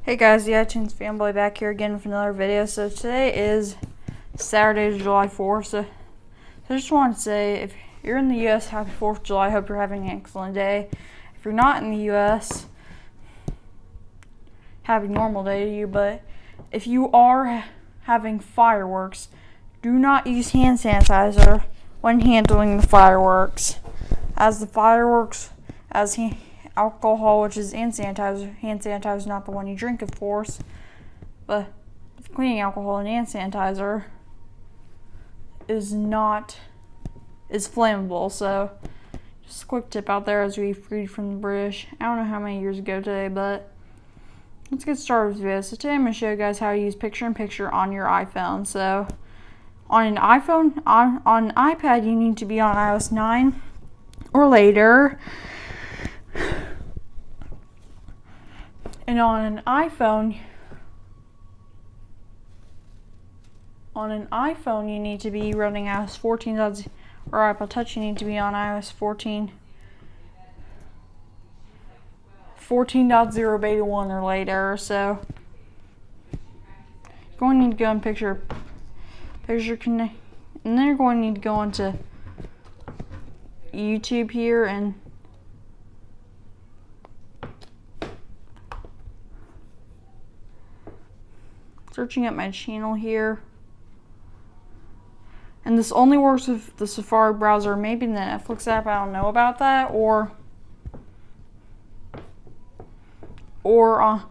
Hey guys, the iTunes fanboy back here again with another video. So today is Saturday, July 4th. So I just wanted to say, if you're in the US, happy 4th of July. I hope you're having an excellent day. If you're not in the US, happy normal day to you. But if you are having fireworks, do not use hand sanitizer when handling the fireworks, as alcohol, which is hand sanitizer is not the one you drink, of course, but cleaning alcohol and hand sanitizer is flammable. So just a quick tip out there as we freed from the British. I don't know how many years ago today, but let's get started with the video. So today I'm going to show you guys how to use picture-in-picture on your iPhone. So on an iPhone, on an iPad, you need to be on iOS 9 or later. And on an iPhone, you need to be running iOS 14, or iPod Touch, you need to be on iOS 14.0 beta 1 or later. So you're going to need to go in picture connect, and then you're going to need to go into YouTube here and searching up my channel here. And this only works with the Safari browser, maybe the Netflix app, I don't know about that, or so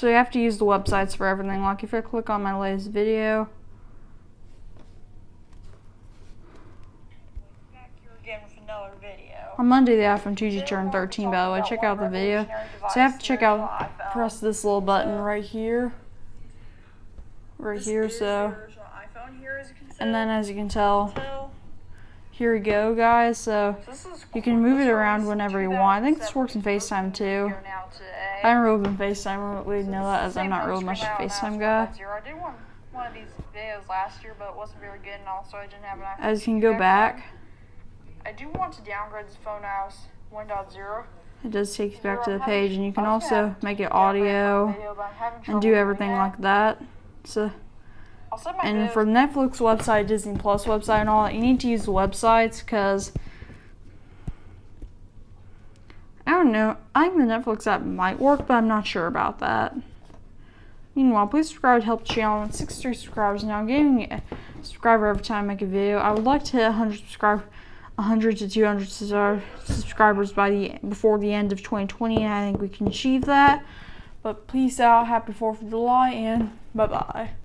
you have to use the websites for everything. Like if I click on my latest video, on Monday, the iPhone 2G turned 13, by the way. Check out the video. So you have to press this little button right here. So, and then as you can tell, here we go, guys. So you can move it around whenever you want. I think this works in FaceTime too. I haven't really been FaceTime, we know that, as I'm not really much of a FaceTime guy. I did one of these videos last year, but it wasn't very good, and also I didn't have an iPhone. As you can go back, I do want to downgrade this phone iOS 1.0. it does take you back to the page, and you can also make it audio and do everything like that. So, and for the Netflix website, Disney Plus website, and all that, you need to use the websites, because I don't know, I think the Netflix app might work, but I'm not sure about that. Meanwhile, please subscribe to help the channel. I'm at 63 subscribers now. I'm getting a subscriber every time I make a video. I would like to hit 100 to 200 subscribers before the end of 2020, and I think we can achieve that. But peace out, happy 4th of July, and bye-bye.